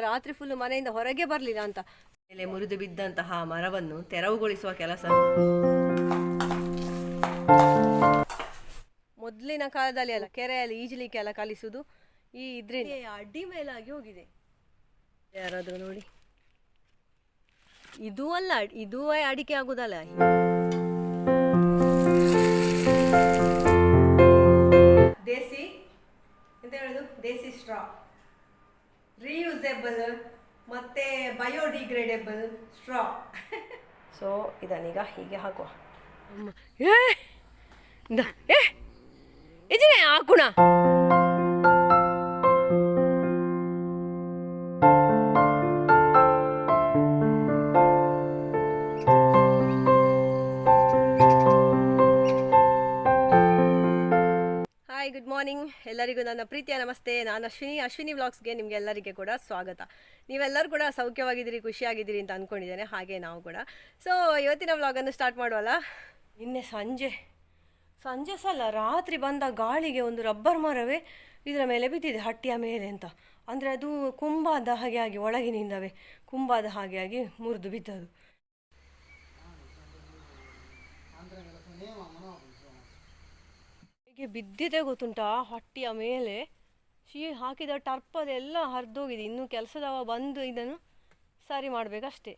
ರಾತ್ರಿ ಫುಲ್ ಮನೆಯಿಂದ ಹೊರಗೆ ಬರಲಿಲ್ಲ ಅಂತ ಮೇಲೆ ಮುರಿದು ಬಿದ್ದಂತಹ ಮರವನ್ನು ತೆರವುಗೊಳಿಸುವ ಕೆಲಸ ಮೊದಲಿನ ಕಾಲದಲ್ಲಿ ಅಲ್ಲ ಕೆರೆಯಲ್ಲಿ ಈಜಲಿಕ್ಕೆ ಎಲ್ಲ ಕಲಿಸುವುದು ಈ ಇದ್ರಿಂದ ಅಡ್ಡಿ ಮೇಲಾಗಿ ಹೋಗಿದೆ. ಯಾರಾದ್ರೂ ನೋಡಿ, ಇದು ಅಲ್ಲ, ಇದು ಅಡಿಕೆ ಆಗುದಲ್ಲ. ದೇಸಿ ಎಂತ ಹೇಳುದು, ದೇಸಿ ಸ್ಟ್ರಾ, ರೀಯೂಸೇಬಲ್ ಮತ್ತೆ ಬಯೋಡಿಗ್ರೇಡೇಬಲ್ ಸ್ಟ್ರಾ. ಸೊ ಇದನ್ನೀಗ ಹೀಗೆ ಹಾಕುವ. ಇದನ್ನೇ ಹಾಕೋಣ. ಹಾಯ್, ಗುಡ್ ಮಾರ್ನಿಂಗ್ ಎಲ್ಲರಿಗೂ. ನನ್ನ ಪ್ರೀತಿಯ ನಮಸ್ತೆ. ನಾನು ಅಶ್ವಿನಿ ವ್ಲಾಗ್ಸ್ಗೆ ನಿಮಗೆಲ್ಲರಿಗೆ ಕೂಡ ಸ್ವಾಗತ. ನೀವೆಲ್ಲರೂ ಕೂಡ ಸೌಖ್ಯವಾಗಿದ್ದೀರಿ, ಖುಷಿಯಾಗಿದ್ದೀರಿ ಅಂತ ಅಂದ್ಕೊಂಡಿದ್ದೇನೆ. ಹಾಗೆ ನಾವು ಕೂಡ. ಸೊ ಇವತ್ತಿನ ವ್ಲಾಗನ್ನು ಸ್ಟಾರ್ಟ್ ಮಾಡುವಲ್ಲ. ನಿನ್ನೆ ಸಂಜೆ ಸಲ ರಾತ್ರಿ ಬಂದ ಗಾಳಿಗೆ ಒಂದು ರಬ್ಬರ್ ಮರವೇ ಇದರ ಮೇಲೆ ಬಿದ್ದಿದೆ, ಹಟ್ಟಿಯ ಮೇಲೆ ಅಂತ. ಅಂದರೆ ಅದು ಕುಂಬಾದ ಹಾಗೆ ಆಗಿ, ಒಳಗಿನಿಂದವೇ ಕುಂಬಾದ ಹಾಗೆ ಆಗಿ ಮುರಿದು ಬಿದ್ದದು. ಹೀಗೆ ಬಿದ್ದಿದೆ ಗೊತ್ತುಂಟಾ, ಹಟ್ಟಿಯ ಮೇಲೆ ಹಾಕಿದ ಟರ್ಪದೆಲ್ಲ ಹರಿದೋಗಿದೆ. ಇನ್ನು ಕೆಲಸದವ ಬಂದು ಇದನ್ನು ಸರಿ ಮಾಡಬೇಕಷ್ಟೇ.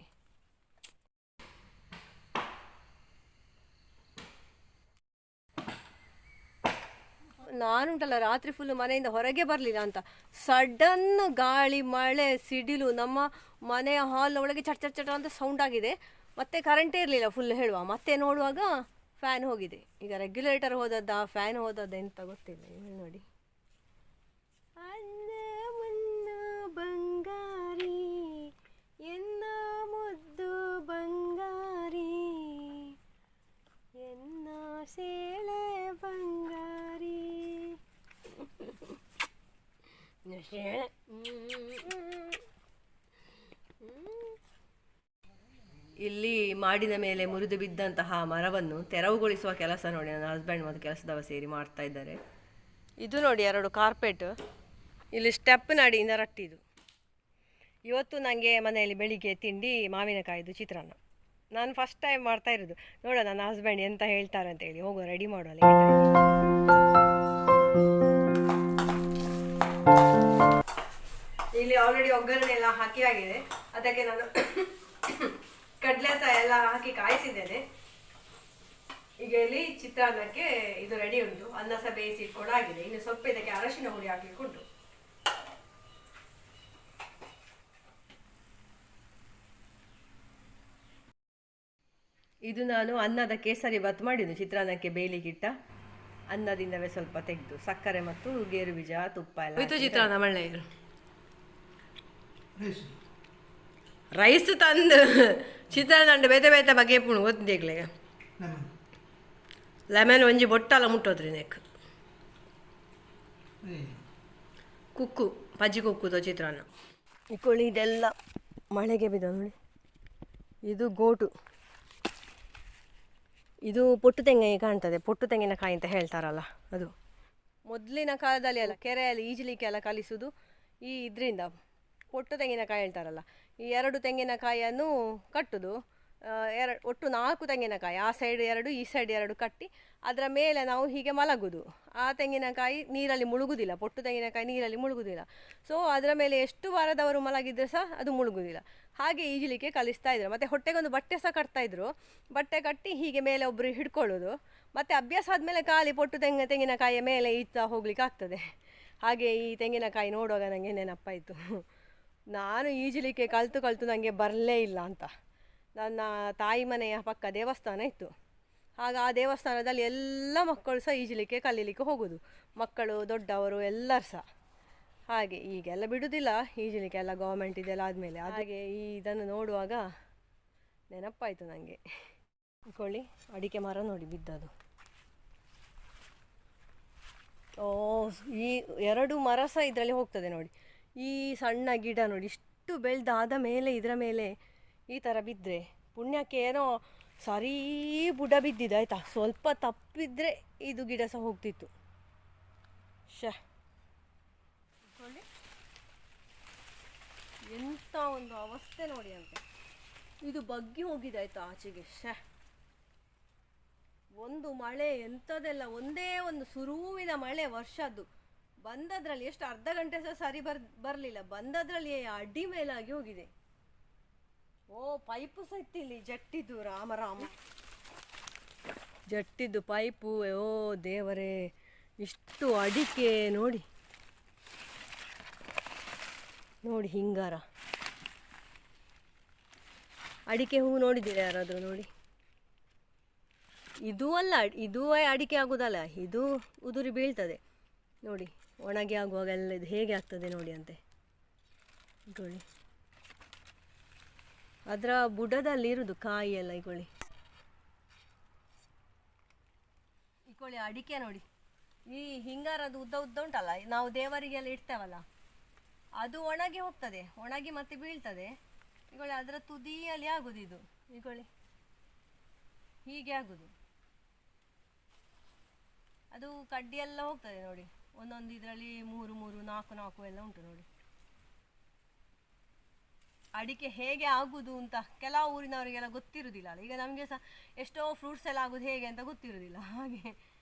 ನಾನುಂಟಲ್ಲ ರಾತ್ರಿ ಫುಲ್ ಮನೆಯಿಂದ ಹೊರಗೆ ಬರಲಿಲ್ಲ ಅಂತ. ಸಡನ್ ಗಾಳಿ, ಮಳೆ, ಸಿಡಿಲು, ನಮ್ಮ ಮನೆಯ ಹಾಲ್ ಒಳಗೆ ಚಟ್ ಚಟ್ ಚಟ ಅಂತ ಸೌಂಡ್ ಆಗಿದೆ. ಮತ್ತೆ ಕರೆಂಟೇ ಇರಲಿಲ್ಲ ಫುಲ್ ಹೇಳುವ. ಮತ್ತೆ ನೋಡುವಾಗ ಫ್ಯಾನ್ ಹೋಗಿದೆ. ಈಗ ರೆಗ್ಯುಲೇಟರ್ ಹೋದದ್ದ, ಫ್ಯಾನ್ ಹೋದದ್ದ ಎಂತ ಗೊತ್ತಿಲ್ಲ. ನೋಡಿ, ಅನ್ನ ಮುನ್ನ ಬಂಗಾರಿ ಎನ್ನ ಮುದ್ದು ಬಂಗಾರಿ ಎನ್ನ ಸೇಳೆ ಬಂಗಾರಿ. ಇಲ್ಲಿ ಮಾಡಿದ ಮೇಲೆ ಮುರಿದು ಬಿದ್ದಂತಹ ಮರವನ್ನು ತೆರವುಗೊಳಿಸುವ ಕೆಲಸ ನೋಡಿ, ನನ್ನ ಹಸ್ಬೆಂಡ್ ಮತ್ತು ಕೆಲಸದವ ಸೇರಿ ಮಾಡ್ತಾ ಇದ್ದಾರೆ. ಇದು ನೋಡಿ, 2 ಕಾರ್ಪೆಟ್ ಇಲ್ಲಿ ಸ್ಟೆಪ್ ನಡಿಯಿಂದ ರಟ್ಟಿದ್ದು. ಇವತ್ತು ನನಗೆ ಮನೆಯಲ್ಲಿ ಬೆಳಿಗ್ಗೆ ತಿಂಡಿ ಮಾವಿನಕಾಯಿದು ಚಿತ್ರಾನ್ನ. ನಾನು ಫಸ್ಟ್ ಟೈಮ್ ಮಾಡ್ತಾ ಇರೋದು. ನೋಡೋಣ ನನ್ನ ಹಸ್ಬೆಂಡ್ ಎಂತ ಹೇಳ್ತಾರೆ ಅಂತ ಹೇಳಿ. ಹೋಗೋ, ರೆಡಿ ಮಾಡುವ. ಇಲ್ಲಿ ಆಲ್ರೆಡಿ ಒಗ್ಗರಣೆ ಎಲ್ಲ ಹಾಕಿ ಆಗಿದೆ. ಅದಕ್ಕೆ ನಾನು ಕಡಲೆ ಸಹ ಎಲ್ಲ ಹಾಕಿ ಕಾಯಿಸಿದ್ದೇನೆ. ಈಗ ಇಲ್ಲಿ ಚಿತ್ರಾನ್ನಕ್ಕೆ ಇದು ರೆಡಿ ಉಂಟು. ಅನ್ನ ಸಹ ಬೇಯಿಸಿ ಇಟ್ಕೊಂಡಾಗಿದೆ. ಇನ್ನು ಸ್ವಲ್ಪ ಇದಕ್ಕೆ ಅರಶಿನ ಹುಡಿ ಹಾಕ್ಲಿಕ್ಕೆ ಉಂಟು. ಇದು ನಾನು ಅನ್ನದ ಕೇಸರಿ ಬಾತ್ ಮಾಡಿದ್ದು. ಚಿತ್ರಾನ್ನಕ್ಕೆ ಬೇಯಲಿಕ್ಕಿಟ್ಟ ಅನ್ನದಿಂದವೇ ಸ್ವಲ್ಪ ತೆಗೆದು ಸಕ್ಕರೆ ಮತ್ತು ಗೇರು ಬೀಜ, ತುಪ್ಪ ಎಲ್ಲ ಚಿತ್ರಾನ್ನ ಮಳ್ಳೆ ರೈಸ್ ತಂದು ಚಿತ್ರಾನ್ನ ಬೇತೆ ಬೇತೆ ಬಗೆ ಪುಣು ಓದ್ದೇಗ್ಲೆ ಲೆಮನ್ ಒಂಜಿ ಬೊಟ್ಟಲ್ಲ ಮುಟ್ಟೋದ್ರಿ ನೆಕ್ ಕುಕ್ಕು ಪಜ್ಜಿ ಕುಕ್ಕುದು ಚಿತ್ರಾನ್ನ ಇಕ್ಕೊಳ್ಳಿ. ಇದೆಲ್ಲ ಮಳೆಗೆ ಬಿದ್ದ ನೋಡಿ. ಇದು ಗೋಟು, ಇದು ಪೊಟ್ಟು ತೆಂಗಿನ ಕಾಣ್ತದೆ. ಪೊಟ್ಟು ತೆಂಗಿನಕಾಯಿ ಅಂತ ಹೇಳ್ತಾರಲ್ಲ ಅದು. ಮೊದಲಿನ ಕಾಲದಲ್ಲಿ ಅಲ್ಲ ಕೆರೆಯಲ್ಲಿ ಈಜಲಿಕ್ಕೆ ಎಲ್ಲ ಕಲಿಸುವುದು ಈ ಇದರಿಂದ ಪೊಟ್ಟು ತೆಂಗಿನಕಾಯಿ ಹೇಳ್ತಾರಲ್ಲ. ಈ 2 ತೆಂಗಿನಕಾಯಿಯನ್ನು ಕಟ್ಟುದು. ಒಟ್ಟು 4 ತೆಂಗಿನಕಾಯಿ, ಆ ಸೈಡ್ 2 ಈ ಸೈಡ್ 2 ಕಟ್ಟಿ ಅದರ ಮೇಲೆ ನಾವು ಹೀಗೆ ಮಲಗುದು. ಆ ತೆಂಗಿನಕಾಯಿ ನೀರಲ್ಲಿ ಮುಳುಗುದಿಲ್ಲ, ಪೊಟ್ಟು ತೆಂಗಿನಕಾಯಿ ನೀರಲ್ಲಿ ಮುಳುಗುದಿಲ್ಲ. ಸೊ ಅದರ ಮೇಲೆ ಎಷ್ಟು ವಾರದವರು ಮಲಗಿದ್ರೆ ಸಹ ಅದು ಮುಳುಗುದಿಲ್ಲ. ಹಾಗೆ ಈಜಲಿಕ್ಕೆ ಕಲಿಸ್ತಾ ಇದ್ರು. ಮತ್ತು ಹೊಟ್ಟೆಗೊಂದು ಬಟ್ಟೆ ಸಹ ಕಟ್ತಾ ಇದ್ರು. ಬಟ್ಟೆ ಕಟ್ಟಿ ಹೀಗೆ ಮೇಲೆ ಒಬ್ಬರು ಹಿಡ್ಕೊಳ್ಳೋದು. ಮತ್ತು ಅಭ್ಯಾಸ ಆದಮೇಲೆ ಖಾಲಿ ಪೊಟ್ಟು ತೆಂಗಿನಕಾಯಿಯ ಮೇಲೆ ಈತ ಹೋಗ್ಲಿಕ್ಕೆ ಆಗ್ತದೆ. ಹಾಗೆ ಈ ತೆಂಗಿನಕಾಯಿ ನೋಡುವಾಗ ನನಗೆ ನೆನಪಾಯಿತು, ನಾನು ಈಜಲಿಕ್ಕೆ ಕಲಿತು ನನಗೆ ಬರಲೇ ಇಲ್ಲ ಅಂತ. ನನ್ನ ತಾಯಿ ಮನೆಯ ಪಕ್ಕ ದೇವಸ್ಥಾನ ಇತ್ತು. ಆಗ ಆ ದೇವಸ್ಥಾನದಲ್ಲಿ ಎಲ್ಲ ಮಕ್ಕಳು ಸಹ ಈಜಲಿಕ್ಕೆ ಕಲೀಲಿಕ್ಕೆ ಹೋಗೋದು. ಮಕ್ಕಳು, ದೊಡ್ಡವರು ಎಲ್ಲರೂ ಸಹ. ಹಾಗೆ ಈಗೆಲ್ಲ ಬಿಡುವುದಿಲ್ಲ ಈಜಲಿಕ್ಕೆ, ಎಲ್ಲ ಗೌರ್ಮೆಂಟ್ ಇದೆಲ್ಲ ಆದಮೇಲೆ. ಹಾಗೆ ಇದನ್ನು ನೋಡುವಾಗ ನೆನಪಾಯಿತು ನನಗೆ. ಇಟ್ಕೊಳ್ಳಿ, ಅಡಿಕೆ ಮರ ನೋಡಿ ಬಿದ್ದದು. ಈ 2 ಮರ ಸಹ ಇದರಲ್ಲಿ ಹೋಗ್ತದೆ ನೋಡಿ. ಈ ಸಣ್ಣ ಗಿಡ ನೋಡಿ, ಇಷ್ಟು ಬೆಳೆದಾದ ಮೇಲೆ ಇದರ ಮೇಲೆ ಈ ಥರ ಬಿದ್ದರೆ ಪುಣ್ಯಕ್ಕೆ ಏನೋ ಸರಿ ಬುಡ ಬಿದ್ದಿದೆ ಆಯಿತಾ. ಸ್ವಲ್ಪ ತಪ್ಪಿದ್ರೆ ಇದು ಗಿಡ ಸಹ ಹೋಗ್ತಿತ್ತು. ಎಂಥ ಒಂದು ಅವಸ್ಥೆ ನೋಡಿ ಅಂತೆ. ಇದು ಬಗ್ಗಿ ಹೋಗಿದೆ ಆಯ್ತಾ ಆಚೆಗೆ. ಒಂದು ಮಳೆ ಎಂಥದೆಲ್ಲ, ಒಂದೇ ಒಂದು ಸುರುವಿನ ಮಳೆ ವರ್ಷದ್ದು ಬಂದದ್ರಲ್ಲಿ ಎಷ್ಟು ಅರ್ಧ ಗಂಟೆ ಸಹ ಸರಿ ಬರಲಿಲ್ಲ, ಬಂದದ್ರಲ್ಲಿ ಅಡ್ಡಿ ಮೇಲಾಗಿ ಹೋಗಿದೆ. ಓ ಪೈಪು ಸಹ ಇತ್ತು ಇಲ್ಲಿ ಜಟ್ಟಿದ್ದು, ರಾಮ ರಾಮ, ಜಟ್ಟಿದ್ದು ಪೈಪು. ಓ ದೇವರೇ, ಇಷ್ಟು ಅಡಿಕೆ ನೋಡಿ ನೋಡಿ, ಹಿಂಗಾರ ಅಡಿಕೆ ಹೂ ನೋಡಿದ್ದೀರಾ ಯಾರಾದರೂ ನೋಡಿ? ಇದೂ ಅಲ್ಲ, ಇದೂ ಅಡಿಕೆ ಆಗೋದಲ್ಲ, ಇದು ಉದುರಿ ಬೀಳ್ತದೆ ನೋಡಿ. ಒಣಗಿ ಆಗುವಾಗೆಲ್ಲ ಇದು ಹೇಗೆ ಆಗ್ತದೆ ನೋಡಿ ಅಂತೆ. ಇಗೊಳ್ಳಿ, ಅದರ ಬುಡದಲ್ಲಿ ಇರುವುದು ಕಾಯಿ ಎಲ್ಲ. ಇಗೊಳ್ಳಿ ಇಗೊಳ್ಳಿ ಅಡಿಕೆ ನೋಡಿ. ಈ ಹಿಂಗಾರದು ಉದ್ದ ಉದ್ದ ಉಂಟಲ್ಲ, ನಾವು ದೇವರಿಗೆಲ್ಲ ಇಡ್ತೇವಲ್ಲ, ಅದು ಒಣಗಿ ಹೋಗ್ತದೆ, ಒಣಗಿ ಮತ್ತೆ ಬೀಳ್ತದೆ. ಇಗೊಳ್ಳಿ ಅದರ ತುದಿಯಲ್ಲಿ ಆಗುದು ಇದು. ಇಗೊಳ್ಳಿ ಹೀಗೆ ಆಗುದು, ಅದು ಕಡ್ಡಿ ಎಲ್ಲ ಹೋಗ್ತದೆ ನೋಡಿ. ಒಂದೊಂದು ಇದರಲ್ಲಿ 3 3 4 4 ಎಲ್ಲ ಉಂಟು ನೋಡಿ. ಅಡಿಕೆ ಹೇಗೆ ಆಗುದು ಅಂತ ಕೆಲವು ಊರಿನವರಿಗೆಲ್ಲ ಗೊತ್ತಿರುವುದಿಲ್ಲ ಅಲ್ಲ. ಈಗ ನಮಗೆ ಸಹ ಎಷ್ಟೋ ಫ್ರೂಟ್ಸ್ ಎಲ್ಲ ಆಗೋದು ಹೇಗೆ ಅಂತ ಗೊತ್ತಿರುವುದಿಲ್ಲ. ಹಾಗೆ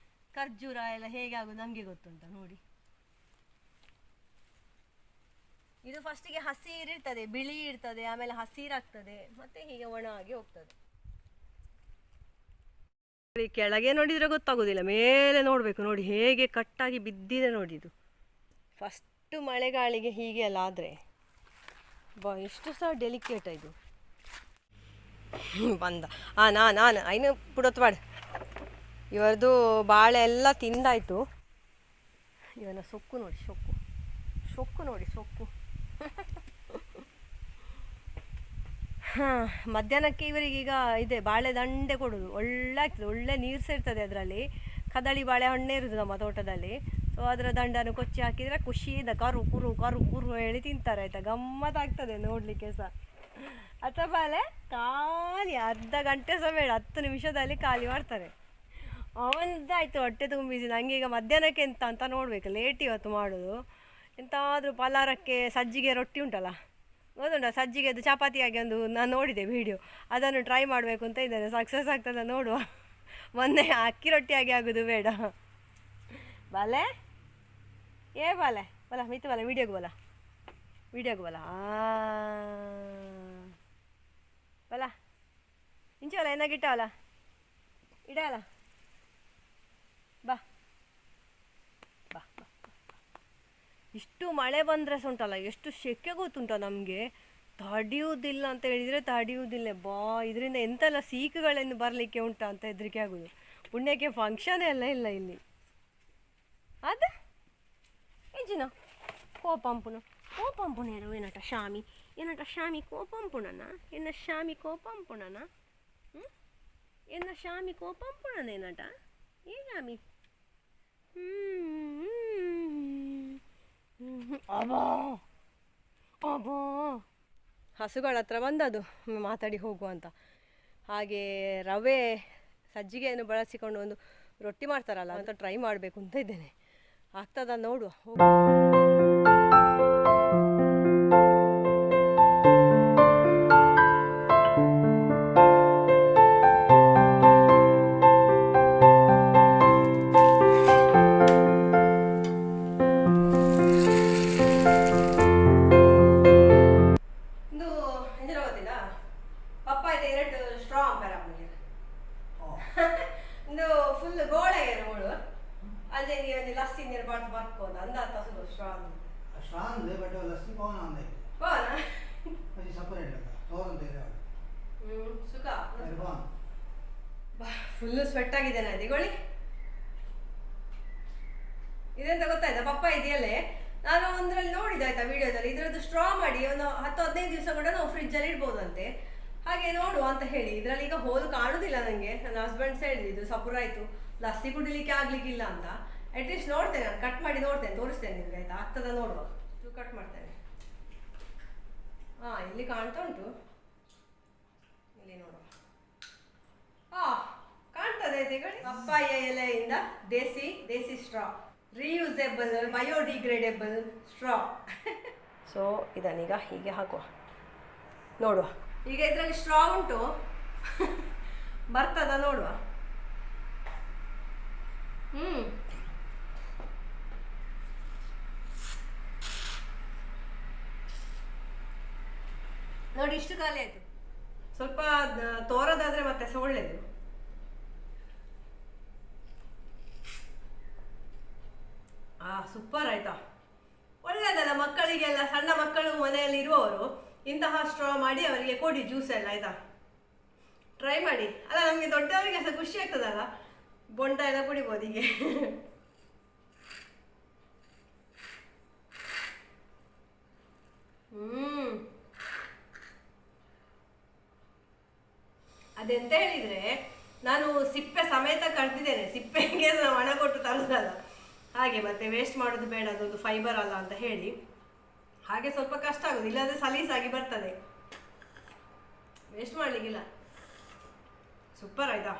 ಖರ್ಜೂರ ಎಲ್ಲ ಹೇಗೆ ಆಗೋದು ನಮಗೆ ಗೊತ್ತುಂಟ ನೋಡಿ. ಇದು ಫಸ್ಟಿಗೆ ಹಸಿರಿರ್ತದೆ, ಬಿಳಿ ಇರ್ತದೆ, ಆಮೇಲೆ ಹಸಿರಾಗ್ತದೆ, ಮತ್ತೆ ಹೀಗೆ ಒಣ ಆಗಿ ಹೋಗ್ತದೆ. ಕೆಳಗೆ ನೋಡಿದರೆ ಗೊತ್ತಾಗೋದಿಲ್ಲ, ಮೇಲೆ ನೋಡಬೇಕು ನೋಡಿ ಹೇಗೆ ಕಟ್ಟಾಗಿ ಬಿದ್ದಿದೆ ನೋಡಿ. ಇದು ಫಸ್ಟು ಮಳೆಗಾಳಿಗೆ ಹೀಗೆ ಎಲ್ಲ ಆದರೆ ಎಷ್ಟು ಸಹ ಡೆಲಿಕೇಟ್ ಇದು. ಬಂದ ನಾನು ಐನು ಪುಡತ್ ಬಾಡ, ಇವರದು ಬಾಳೆ ಎಲ್ಲ ತಿಂದಾಯಿತು. ಇವನ ಸೊಕ್ಕು ನೋಡಿ, ಸೊಕ್ಕು ನೋಡಿ, ಸೊಕ್ಕು. ಹಾಂ, ಮಧ್ಯಾಹ್ನಕ್ಕೆ ಇವರಿಗೀಗ ಇದೆ ಬಾಳೆ ದಂಡೆ ಕೊಡೋದು. ಒಳ್ಳೆ ಆಗ್ತದೆ, ಒಳ್ಳೆ ನೀರು ಸೇರ್ತದೆ ಅದರಲ್ಲಿ. ಕದಳಿ ಬಾಳೆ ಹಣ್ಣೇ ಇರೋದು ನಮ್ಮ ತೋಟದಲ್ಲಿ. ಸೊ ಅದರ ದಂಡನ್ನು ಕೊಚ್ಚಿ ಹಾಕಿದರೆ ಖುಷಿಯಿಂದ ಕರು ಕುರು ಕರು ಕುರು ಹೇಳಿ ತಿಂತಾರೆ ಆಯಿತಾ. ಗಮ್ಮತ್ತಾಗ್ತದೆ ನೋಡಲಿಕ್ಕೆ ಸಹ. ಅಥವಾ ಬಾಳೆ ಖಾಲಿ ಅರ್ಧ ಗಂಟೆ ಸಹ ಬೇಡ, 10 ನಿಮಿಷದಲ್ಲಿ ಖಾಲಿ ಮಾಡ್ತಾರೆ. ಅವನದ್ದಾಯಿತು ಹೊಟ್ಟೆ ತುಂಬಿಸಿ. ನನಗೆ ಈಗ ಮಧ್ಯಾಹ್ನಕ್ಕೆ ಎಂತ ಅಂತ ನೋಡಬೇಕು, ಲೇಟ್ ಇವತ್ತು ಮಾಡೋದು. ಎಂತಾದರೂ ಪಲಾರಕ್ಕೆ ಸಜ್ಜಿಗೆ ರೊಟ್ಟಿ ಉಂಟಲ್ಲ, ಗೊತ್ತುಂಟ ಸಜ್ಜಿಗೆದು ಚಪಾತಿಯಾಗಿ ಒಂದು ನಾನು ನೋಡಿದೆ ವಿಡಿಯೋ, ಅದನ್ನು ಟ್ರೈ ಮಾಡಬೇಕು ಅಂತ ಇದ್ದೇನೆ. ಸಕ್ಸಸ್ ಆಗ್ತದೆ ನೋಡುವ. ಮೊನ್ನೆ ಅಕ್ಕಿ ರೊಟ್ಟಿಯಾಗಿ ಆಗೋದು ಬೇಡ. ಬಾಲೆ ಬಾಲೆ ಬಲ ಮಿತ್ತು ಬಲ ವಿಡಿಯೋಗೆ ಬಲ ಬಲ ಇಂಚವಲ್ಲ ಏನಾಗಿಟ್ಟವಲ್ಲ ಇಡಲ್ಲ. ಬಾ ಬಾ ಬಾ, ಇಷ್ಟು ಮಳೆ ಬಂದರೆ ಸಹ ಉಂಟಲ್ಲ, ಎಷ್ಟು ಸೆಕೆ ಗೊತ್ತುಂಟ ನಮಗೆ. ತಡೆಯುವುದಿಲ್ಲ ಅಂತ ಹೇಳಿದರೆ ತಡೆಯುವುದಿಲ್ಲ. ಇದರಿಂದ ಎಂತೆಲ್ಲ ಸೀಕುಗಳನ್ನು ಬರಲಿಕ್ಕೆ ಉಂಟ ಅಂತ ಹೆದರಿಕೆ ಆಗೋದು. ಪುಣ್ಯಕ್ಕೆ ಫಂಕ್ಷನ್ ಎಲ್ಲ ಇಲ್ಲ ಇಲ್ಲಿ. ಅದು ಇಂಚಿನ ಕೋಪಂಪುಣ ಏನಟ ಶಾಮಿ ಕೋಪಂಪುಣನ ಎನ್ನ ಶಾಮಿ ಕೋಪಂಪುಣನ ಎನ್ನ ಶಾಮಿ ಕೋಪಂಪುಣನ ಏನಟ ಏ ಶಾಮಿ ಹಸುಗಳ ಹತ್ರ ಬಂದದು ಮಾತಾಡಿ ಹೋಗುವ ಅಂತ. ಹಾಗೆ ರವೆ ಸಜ್ಜಿಗೆಯನ್ನು ಬಳಸಿಕೊಂಡು ಒಂದು ರೊಟ್ಟಿ ಮಾಡ್ತಾರಲ್ಲ ಅಂತ ಟ್ರೈ ಮಾಡಬೇಕು ಅಂತ ಇದ್ದೇನೆ. ಆಗ್ತದ ನೋಡುವ. ಫುಲ್ ಗೋಳೆ ನೋಡು ಅದೇ ನೀವು ಲಸ್ಸಿ ನೀರು ಬಾರ್ದು ಬರ್ಕೋದು ಅಂದ ತಸದು ಸ್ಟ್ರಾಂಗ್ ಸ್ಟ್ರಾಂಗ್ ಬಟ್ ಲಸ್ಸಿ ಪವನ ಅಂದ ಪವನ ಅದು ಸಪರೇಟ್ ತೋರಂತ ಇದೆ ಸುಖ ಪವನ ಫುಲ್ ಸ್ವೆಟ್ ಆಗಿದ್ದೇನೆ ಅದಿಗೊಳ್ಳಿ. ಇದೆಂತ ಗೊತ್ತಾಯ್ತಾ, ಪಪ್ಪ ಇದೆಯಲ್ಲೇ ನಾನು ಒಂದರಲ್ಲಿ ನೋಡಿದೆ ಆಯ್ತಾ ವಿಡಿಯೋದಲ್ಲಿ, ಇದರದ್ದು ಸ್ಟ್ರಾ ಮಾಡಿ ಒಂದು 10-15 ದಿವಸ ಕೂಡ ನಾವು ಫ್ರಿಜ್ಜಲ್ಲಿ ಇಡ್ಬೋದಂತೆ. ಹಾಗೆ ನೋಡುವ ಅಂತ ಹೇಳಿ. ಇದರಲ್ಲಿ ಈಗ ಹೋಲ್ ಕಾಣುದಿಲ್ಲ ನನಗೆ. ನನ್ನ ಹಸ್ಬೆಂಡ್ಸ್ ಹೇಳಿದ್ರು ಇದು ಸಪುರ ಆಯಿತು, ಲಸ್ಸಿ ಕುಡಿಲಿಕ್ಕೆ ಆಗ್ಲಿಕ್ಕಿಲ್ಲ ಅಂತ. ಅಟ್ಲೀಸ್ಟ್ ನೋಡ್ತೇನೆ, ನಾನು ಕಟ್ ಮಾಡಿ ನೋಡ್ತೇನೆ, ತೋರಿಸ್ತೇನೆ ನಿಮ್ಗೆ ಆಯ್ತಾ. ಆಗ್ತದ ನೋಡುವ, ಕಟ್ ಮಾಡ್ತೇನೆ. ಇಲ್ಲಿ ಕಾಣ್ತಾ ಉಂಟು, ಇಲ್ಲಿ ನೋಡುವ. ಕಾಣ್ತದೆ ಪಪ್ಪಾಯ ಎಲೆಯಿಂದ desi straw, reusable biodegradable straw. So ಇದನ್ನೀಗ ಹೀಗೆ ಹಾಕುವ. ನೋಡುವ. ಈಗ ಇದರಲ್ಲಿ ಸ್ಟ್ರಾ ಉಂಟು, ಬರ್ತದ ನೋಡುವ. ನೋಡಿ ಇಷ್ಟು ಖಾಲಿ ಆಯ್ತು. ಸ್ವಲ್ಪ ತೋರದಾದ್ರೆ ಮತ್ತೆ ಸಹ ಒಳ್ಳೇದು. ಸೂಪರ್ ಆಯ್ತಾ, ಒಳ್ಳೇದಲ್ಲ ಮಕ್ಕಳಿಗೆಲ್ಲ. ಸಣ್ಣ ಮಕ್ಕಳು ಮನೆಯಲ್ಲಿ ಇರುವವರು ಇಂತಹ ಸ್ಟ್ರಾ ಮಾಡಿ ಅವರಿಗೆ ಕೊಡಿ ಜ್ಯೂಸ್ ಎಲ್ಲ, ಆಯ್ತಾ? ಟ್ರೈ ಮಾಡಿ. ಅಲ್ಲ, ನಮಗೆ ದೊಡ್ಡವರಿಗೆ ಸಹ ಖುಷಿ ಆಗ್ತದಲ್ಲ, ಬೊಂಡ ಎಲ್ಲ ಕುಡಿಬೋದು ಹೀಗೆ. ಅದೆಂತ ಹೇಳಿದ್ರೆ, ನಾನು ಸಿಪ್ಪೆ ಸಮೇತ ಕಡ್ದಿದ್ದೇನೆ. ಸಿಪ್ಪೆಗೆ ಹಣ ಕೊಟ್ಟು ತರುದಲ್ಲ, ಹಾಗೆ ಮತ್ತೆ ವೇಸ್ಟ್ ಮಾಡೋದು ಬೇಡ, ಅದೊಂದು ಫೈಬರ್ ಅಲ್ಲ ಅಂತ ಹೇಳಿ. ಹಾಗೆ ಸ್ವಲ್ಪ ಕಷ್ಟ ಆಗೋದು, ಇಲ್ಲಾಂದ್ರೆ ಸಲೀಸಾಗಿ ಬರ್ತದೆ, ವೇಸ್ಟ್ ಮಾಡ್ಲಿಕ್ಕಿಲ್ಲ. ಸೂಪರ್ ಆಯ್ತಾ?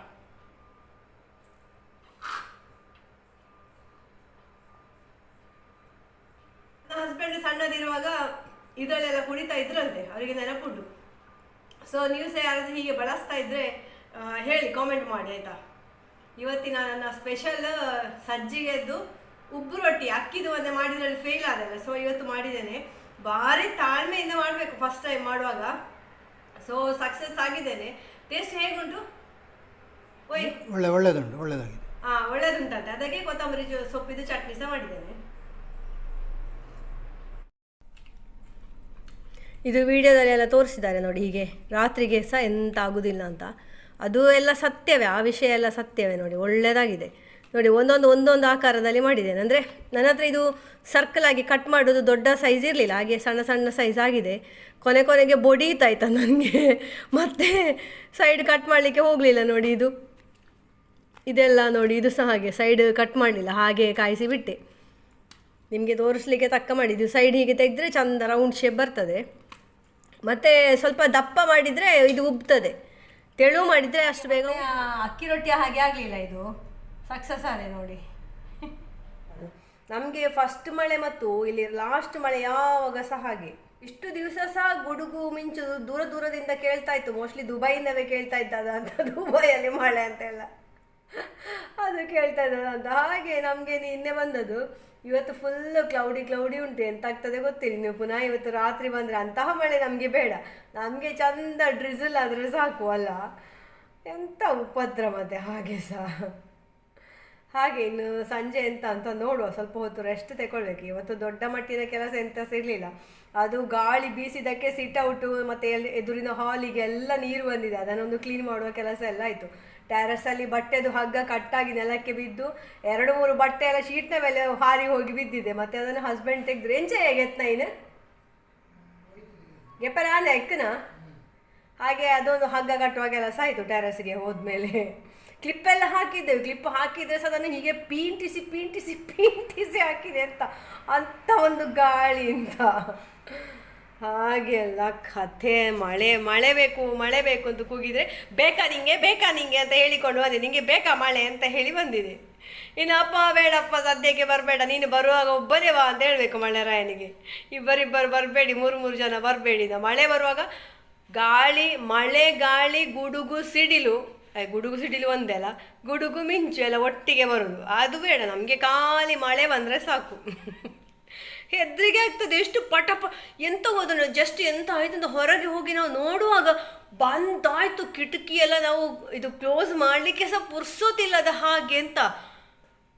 ನನ್ನ ಹಸ್ಬೆಂಡ್ ಸಣ್ಣದಿರುವಾಗ ಇದರಲ್ಲೆಲ್ಲ ಕುಡಿತಾ ಇದ್ರಂತೆ, ಅವರಿಗೆ ನೆನಪುಂಟು. ಸೊ ನೀವು ಸಹ ಯಾರಾದ್ರೂ ಹೀಗೆ ಬಳಸ್ತಾ ಇದ್ರೆ ಹೇಳಿ, ಕಾಮೆಂಟ್ ಮಾಡಿ, ಆಯ್ತಾ? ಇವತ್ತಿನ ನನ್ನ ಸ್ಪೆಷಲ್ ಸಜ್ಜಿಗೆದ್ದು ಉಬ್ಬು ರೊಟ್ಟಿ. ಅಕ್ಕಿದು ಒಂದೇ ಮಾಡಿದ್ರಲ್ಲಿ ಫೇಲ್ ಆದಲ್ಲ, ಸೊ ಇವತ್ತು ಮಾಡಿದ್ದೇನೆ. ಭಾರಿ ತಾಳ್ಮೆಯಿಂದ ಮಾಡಬೇಕು ಫಸ್ಟ್ ಟೈಮ್ ಮಾಡುವಾಗ. ಸೊ ಸಕ್ಸಸ್ ಆಗಿದ್ದೇನೆ. ಟೇಸ್ಟ್ ಹೇಗುಂಟು? ಒಳ್ಳೆದುಂಟಾಗಿದೆ. ಒಳ್ಳೆದುಂಟಂತೆ. ಅದಕ್ಕೆ ಕೊತ್ತಂಬರಿ ಸೊಪ್ಪಿದು ಚಟ್ನಿ ಸಹ ಮಾಡಿದ್ದೇನೆ. ಇದು ವಿಡಿಯೋದಲ್ಲಿ ಎಲ್ಲ ತೋರಿಸಿದ್ದಾರೆ ನೋಡಿ, ಹೀಗೆ ರಾತ್ರಿಗೆ ಸಹ ಎಂತ ಆಗುದಿಲ್ಲ ಅಂತ. ಅದು ಎಲ್ಲ ಸತ್ಯವೇ, ಆ ವಿಷಯ ಎಲ್ಲ ಸತ್ಯವೇ. ನೋಡಿ ಒಳ್ಳೆಯದಾಗಿದೆ ನೋಡಿ, ಒಂದೊಂದು ಆಕಾರದಲ್ಲಿ ಮಾಡಿದ್ದೇನೆ. ಅಂದರೆ ನನ್ನ ಹತ್ರ ಇದು ಸರ್ಕಲ್ ಆಗಿ ಕಟ್ ಮಾಡೋದು ದೊಡ್ಡ ಸೈಜ್ ಇರಲಿಲ್ಲ, ಹಾಗೆ ಸಣ್ಣ ಸಣ್ಣ ಸೈಜ್ ಆಗಿದೆ. ಕೊನೆಗೆ ಬೊಡೀತಾಯ್ತಾ ನನಗೆ, ಮತ್ತೆ ಸೈಡ್ ಕಟ್ ಮಾಡಲಿಕ್ಕೆ ಹೋಗಲಿಲ್ಲ. ನೋಡಿ ಇದೆಲ್ಲ ನೋಡಿ, ಇದು ಸಹ ಹಾಗೆ ಸೈಡ್ ಕಟ್ ಮಾಡಲಿಲ್ಲ, ಹಾಗೆ ಕಾಯಿಸಿ ಬಿಟ್ಟೆ. ನಿಮಗೆ ತೋರಿಸ್ಲಿಕ್ಕೆ ತಕ್ಕ ಮಾಡಿದ್ದು. ಸೈಡ್ ಹೀಗೆ ತೆಗೆದ್ರೆ ಚಂದ ರೌಂಡ್ ಶೇಪ್ ಬರ್ತದೆ. ಮತ್ತು ಸ್ವಲ್ಪ ದಪ್ಪ ಮಾಡಿದರೆ ಇದು ಉಬ್ತದೆ, ತೆಳು ಮಾಡಿದರೆ ಅಷ್ಟು ಬೇಗ. ಅಕ್ಕಿ ರೊಟ್ಟಿ ಹಾಗೆ ಆಗಲಿಲ್ಲ, ಇದು ಸಕ್ಸಸ್ ಆದೆ ನೋಡಿ. ನಮಗೆ ಫಸ್ಟ್ ಮಳೆ ಮತ್ತು ಇಲ್ಲಿ ಲಾಸ್ಟ್ ಮಳೆ ಯಾವಾಗ ಸಹ ಹಾಗೆ. ಇಷ್ಟು ದಿವಸ ಸಹ ಗುಡುಗು ಮಿಂಚು ದೂರದಿಂದ ಕೇಳ್ತಾ ಇತ್ತು. ಮೋಸ್ಟ್ಲಿ ದುಬೈಯಿಂದವೇ ಕೇಳ್ತಾ ಇದ್ದದ ಅಂತ, ದುಬೈಯಲ್ಲಿ ಮಳೆ ಅಂತೆಲ್ಲ ಅದು ಕೇಳ್ತಾ ಇದ್ದದಂತ. ಹಾಗೆ ನಮಗೆ ನಿನ್ನೆ ಬಂದದ್ದು, ಇವತ್ತು ಫುಲ್ ಕ್ಲೌಡಿ ಉಂಟು. ಎಂತಾಗ್ತದೆ ಗೊತ್ತಿಲ್ಲ. ನೀವು ಪುನಃ ಇವತ್ತು ರಾತ್ರಿ ಬಂದರೆ ಅಂತಹ ಮಳೆ ನಮಗೆ ಬೇಡ. ನಮಗೆ ಚಂದ ಡ್ರಿಸಲ್ ಆದರೆ ಸಾಕು ಅಲ್ಲ, ಎಂಥ ಉಪದ್ರ ಮತ್ತೆ. ಹಾಗೆ ಸಹ ಹಾಗೆ ಇನ್ನು ಸಂಜೆ ಎಂತ ಅಂತ ನೋಡುವ. ಸ್ವಲ್ಪ ಹೊತ್ತು ರೆಸ್ಟ್ ತಗೊಳ್ಬೇಕು. ಇವತ್ತು ದೊಡ್ಡ ಮಟ್ಟಿನ ಕೆಲಸ ಎಂತ ಸಿಗಲಿಲ್ಲ. ಅದು ಗಾಳಿ ಬೀಸಿದ್ದಕ್ಕೆ ಸಿಟ್ಔಟು ಮತ್ತು ಎದುರಿನ ಹಾಲಿಗೆ ಎಲ್ಲ ನೀರು ಬಂದಿದೆ. ಅದನ್ನೊಂದು ಕ್ಲೀನ್ ಮಾಡುವ ಕೆಲಸ ಎಲ್ಲ ಆಯಿತು. ಟ್ಯಾರಸಲ್ಲಿ ಬಟ್ಟೆದು ಹಗ್ಗ ಕಟ್ಟಾಗಿ ನೆಲಕ್ಕೆ ಬಿದ್ದು 2-3 ಬಟ್ಟೆ ಎಲ್ಲ ಶೀಟ್ನ ಮೇಲೆ ಹಾರಿ ಹೋಗಿ ಬಿದ್ದಿದೆ. ಮತ್ತು ಅದನ್ನು ಹಸ್ಬೆಂಡ್ ತೆಗೆದ್ರು. ಎಂಚೆಗೆ ಎತ್ನ ಇನ್ನು ಗೆಪ್ಪರಾನೆ ಎಕ್ಕನ. ಹಾಗೆ ಅದೊಂದು ಹಗ್ಗ ಕಟ್ಟುವ ಕೆಲಸ ಆಯಿತು. ಟ್ಯಾರಸ್ಗೆ ಹೋದ್ಮೇಲೆ ಕ್ಲಿಪ್ಪೆಲ್ಲ ಹಾಕಿದ್ದೆವು. ಕ್ಲಿಪ್ ಹಾಕಿದರೆ ಸಹ ಅದನ್ನು ಹೀಗೆ ಪೀಂಟಿಸಿ ಹಾಕಿದೆ ಅಂತ ಒಂದು ಗಾಳಿ ಅಂತ. ಹಾಗೆಲ್ಲ ಕಥೆ. ಮಳೆ ಬೇಕು ಅಂತ ಕೂಗಿದರೆ ಬೇಕಾ ನಿಂಗೆ ಅಂತ ಹೇಳಿಕೊಂಡು ಬಂದೆ. ನಿಂಗೆ ಬೇಕಾ ಮಳೆ ಅಂತ ಹೇಳಿ ಬಂದಿದೆ. ಇನ್ನು ಅಪ್ಪ ಬೇಡಪ್ಪ ಸದ್ಯಕ್ಕೆ ಬರಬೇಡ, ನೀನು ಬರುವಾಗ ಒಬ್ಬನೇ ಬಾ ಅಂತ ಹೇಳಬೇಕು ಮಳೆರಾಯನಿಗೆ. ಇಬ್ಬರಿಬ್ಬರು ಬರಬೇಡಿ, 3 ಜನ ಬರಬೇಡಿ. ಮಳೆ ಬರುವಾಗ ಗಾಳಿ ಗುಡುಗು ಸಿಡಿಲು ಒಂದೇ ಅಲ್ಲ, ಗುಡುಗು ಮಿಂಚು ಎಲ್ಲ ಒಟ್ಟಿಗೆ ಬರೋದು ಅದು ಬೇಡ ನಮಗೆ. ಖಾಲಿ ಮಳೆ ಬಂದರೆ ಸಾಕು. ಹೆದರಿಕೆ ಆಗ್ತದೆ. ಎಷ್ಟು ಪಟಪ ಎಂತ ಹೋದನು ಜಸ್ಟ್ ಎಂತ ಆಯ್ತು ಅಂತ ಹೊರಗೆ ಹೋಗಿ ನಾವು ನೋಡುವಾಗ ಬಂದಾಯ್ತು ಕಿಟಕಿ ಎಲ್ಲ. ನಾವು ಇದು ಕ್ಲೋಸ್ ಮಾಡಲಿಕ್ಕೆ ಸಹ ಪುರ್ಸೋತಿಲ್ಲದ ಹಾಗೆ ಅಂತ.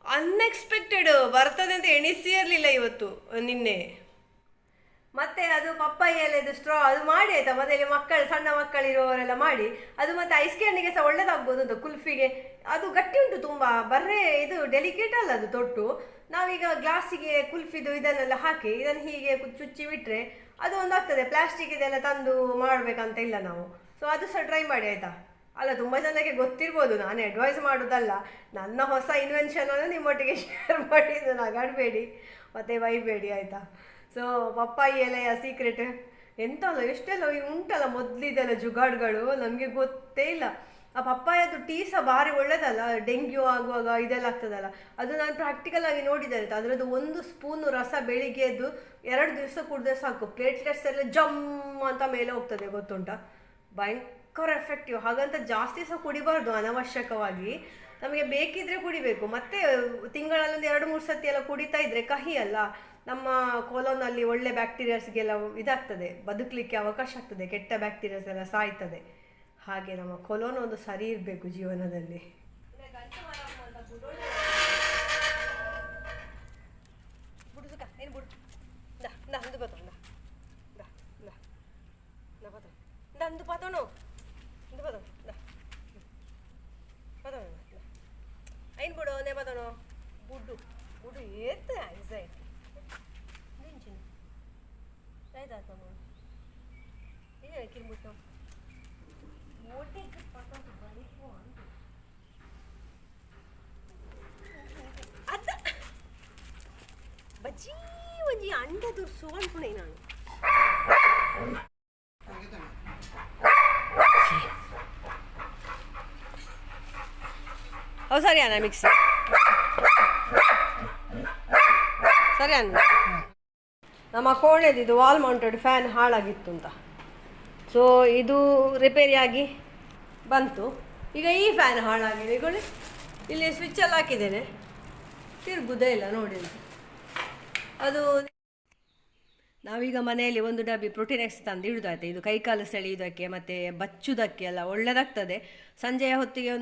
ಅನ್ಎಕ್ಸ್ಪೆಕ್ಟೆಡ್ ಬರ್ತದೆ ಅಂತ ಎಣಿಸಿ ಇರಲಿಲ್ಲ ಇವತ್ತು ನಿನ್ನೆ. ಮತ್ತೆ ಅದು ಪಪ್ಪಾಯಿ ಎಲೆದು ಸ್ಟ್ರಾ ಅದು ಮಾಡಿ ಆಯ್ತಾ. ಮತ್ತೆ ಸಣ್ಣ ಮಕ್ಕಳಿರುವವರೆಲ್ಲ ಮಾಡಿ ಅದು. ಮತ್ತೆ ಐಸ್ ಕ್ಯಾಂಡಿಗೆ ಸಹ ಒಳ್ಳೇದಾಗ್ಬೋದು ಅಂತ, ಕುಲ್ಫಿಗೆ. ಅದು ಗಟ್ಟಿ ಉಂಟು ತುಂಬ, ಬರ್ರೆ ಇದು ಡೆಲಿಕೇಟ್ ಅಲ್ಲ ಅದು ತೊಟ್ಟು. ನಾವೀಗ ಗ್ಲಾಸಿಗೆ ಕುಲ್ಫಿದು ಇದನ್ನೆಲ್ಲ ಹಾಕಿ ಇದನ್ನು ಹೀಗೆ ಚುಚ್ಚಿ ಬಿಟ್ಟರೆ ಅದು ಒಂದು ಆಗ್ತದೆ. ಪ್ಲಾಸ್ಟಿಕ್ ಇದೆಲ್ಲ ತಂದು ಮಾಡಬೇಕಂತ ಇಲ್ಲ ನಾವು. ಸೊ ಅದು ಸಹ ಟ್ರೈ ಮಾಡಿ ಆಯಿತಾ. ಅಲ್ಲ, ತುಂಬ ಜನಕ್ಕೆ ಗೊತ್ತಿರ್ಬೋದು, ನಾನು ಅಡ್ವೈಸ್ ಮಾಡೋದಲ್ಲ. ನನ್ನ ಹೊಸ ಇನ್ವೆನ್ಷನನ್ನು ನಿಮ್ಮೊಟ್ಟಿಗೆ ಶೇರ್ ಮಾಡಿದ್ದು, ನಗಾಡಬೇಡಿ ಮತ್ತು ಬೈಬೇಡಿ ಆಯಿತಾ. ಸೊ ಪಪ್ಪಾಯಿ ಎಲೆಯ ಸೀಕ್ರೆಟ್ ಎಂತಲ್ಲ ಎಷ್ಟೆಲ್ಲ ಉಂಟಲ್ಲ ಮೊದಲಿದೆಲ್ಲ ಜುಗಾಡ್ಗಳು, ನಮಗೆ ಗೊತ್ತೇ ಇಲ್ಲ. ಆ ಪಪ್ಪಾಯದ್ದು ಟೀ ಸಹ ಭಾರಿ ಒಳ್ಳೇದಲ್ಲ, ಡೆಂಗ್ಯೂ ಆಗುವಾಗ ಇದೆಲ್ಲ ಆಗ್ತದಲ್ಲ. ಅದು ನಾನು ಪ್ರಾಕ್ಟಿಕಲ್ ಆಗಿ ನೋಡಿದ್ದೇನೆ. ಅದರದ್ದು 1 ಸ್ಪೂನು ರಸ ಬೆಳಿಗ್ಗೆದ್ದು 2 ದಿವಸ ಕುಡಿದ್ರೆ ಸಾಕು, ಪ್ಲೇಟ್ಲೆಟ್ಸ್ ಎಲ್ಲ ಜಮ್ ಅಂತ ಮೇಲೆ ಹೋಗ್ತದೆ, ಗೊತ್ತುಂಟಾ? ಭಯಂಕರ ಎಫೆಕ್ಟಿವ್. ಹಾಗಂತ ಜಾಸ್ತಿ ಸಹ ಕುಡಿಬಾರ್ದು ಅನವಶ್ಯಕವಾಗಿ, ನಮಗೆ ಬೇಕಿದ್ರೆ ಕುಡಿಬೇಕು. ಮತ್ತೆ ತಿಂಗಳಲ್ಲಿ 2-3 ಸತಿ ಎಲ್ಲ ಕುಡಿತಾ ಇದ್ರೆ ಕಹಿ ಅಲ್ಲ, ನಮ್ಮ ಕೋಲೋನಲ್ಲಿ ಒಳ್ಳೆ ಬ್ಯಾಕ್ಟೀರಿಯಾಸ್ಗೆಲ್ಲ ಇದಾಗ್ತದೆ, ಬದುಕಲಿಕ್ಕೆ ಅವಕಾಶ ಆಗ್ತದೆ, ಕೆಟ್ಟ ಬ್ಯಾಕ್ಟೀರಿಯಾಸ್ ಎಲ್ಲ ಸಾಯ್ತದೆ. ಹಾಗೆ ನಮ್ಮ ಕೊಲೋನ್ ಒಂದು ಸರಿ ಇರಬೇಕು ಜೀವನದಲ್ಲಿ. ಐನ್ ಬಿಡು ನೇ ಬದನು ಬುಡ್ಡು ಬುಡ್ಡು ಏತ್ ಆಯ್ತು ಆಯ್ತಾಯ್ತು ಇದೆ ಕಿರ್ಬಿಟ್ಟು ಅದ ಬಜ್ಜಿ ಒಂಜಿ ಅಂಡದು ಸೋಲ್ಪುಣೆ ನಾನು ಅವು ಸರಿ ಅಣ್ಣ ಮಿಕ್ಸಿ ಸರಿ ಅಣ್ಣ. ನಮ್ಮ ಕೋಣೆದು ಇದು ವಾಲ್ ಮೌಂಟೆಡ್ ಫ್ಯಾನ್ ಹಾಳಾಗಿತ್ತು ಅಂತ, ಸೊ ಇದು ರಿಪೇರಿಯಾಗಿ ಬಂತು. ಈಗ ಈ ಫ್ಯಾನ್ ಹಾಳಾಗಿದೆ, ಈಗೊಳ್ಳಿ ಇಲ್ಲಿ ಸ್ವಿಚ್ಚಲ್ಲಿ ಹಾಕಿದ್ದೇನೆ, ತಿರುಗುದೇ ಇಲ್ಲ ನೋಡಿ. ಅದು ನಾವೀಗ ಮನೆಯಲ್ಲಿ 1 ಡಬ್ಬಿ ಪ್ರೋಟೀನ್ ಎಕ್ಸ್ ತಂದು ಇಡುದಾಯ್ತು. ಇದು ಕೈಕಾಲು ಸೆಳೆಯುವುದಕ್ಕೆ ಮತ್ತು ಬಚ್ಚುವುದಕ್ಕೆ ಎಲ್ಲ ಒಳ್ಳೆಯದಾಗ್ತದೆ. ಸಂಜೆಯ ಹೊತ್ತಿಗೆ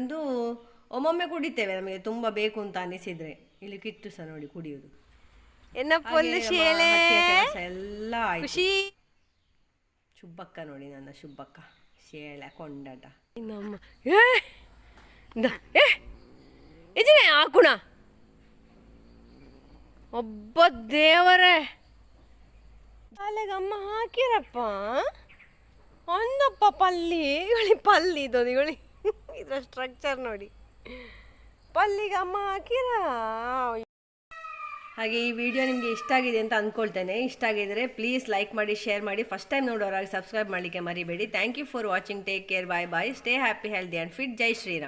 ಒಮ್ಮೊಮ್ಮೆ ಕುಡಿತೇವೆ, ನಮಗೆ ತುಂಬ ಬೇಕು ಅಂತ ಅನಿಸಿದರೆ. ಇಲ್ಲಿ ಕಿಟ್ಟು ಸಹ ನೋಡಿ ಕುಡಿಯುವುದು. ಎಲ್ಲ ಖುಷಿ. ಶುಬ್ಬಕ್ಕ ನೋಡಿ, ನನ್ನ ಶುಬ್ಬಕ್ಕ ಶೇಳೆ ಕೊಂಡಟ ನಮ್ಮ ಇದನ್ನೇ ಹಾಕುಣ. ಒಬ್ಬ ದೇವರೇ, ಶಾಲೆಗೆ ಅಮ್ಮ ಹಾಕಿರಪ್ಪ ಒಂದಪ್ಪ ಪಲ್ಲಿ ಪಲ್ಲಿ ಇದೊಂದು ಇದರ ಸ್ಟ್ರಕ್ಚರ್ ನೋಡಿ, ಪಲ್ಲಿಗೆ ಅಮ್ಮ ಹಾಕಿರ. ಹಾಗೆ ಈ ವಿಡಿಯೋ ನಿಮಗೆ ಇಷ್ಟ ಆಗಿದೆ ಅಂತ ಅಂದ್ಕೊಳ್ತೇನೆ. ಇಷ್ಟ ಆಗಿದರೆ ಪ್ಲೀಸ್ ಲೈಕ್ ಮಾಡಿ, ಶೇರ್ ಮಾಡಿ. ಫಸ್ಟ್ ಟೈಮ್ ನೋಡೋರಾಗಿ ಸಬ್ಸ್ಕ್ರೈಬ್ ಮಾಡಲಿಕ್ಕೆ ಮರಿಬೇಡಿ. Thank you for watching. Take care. Bye bye. Stay happy, healthy and fit. ಜೈ ಶ್ರೀರಾಮ್.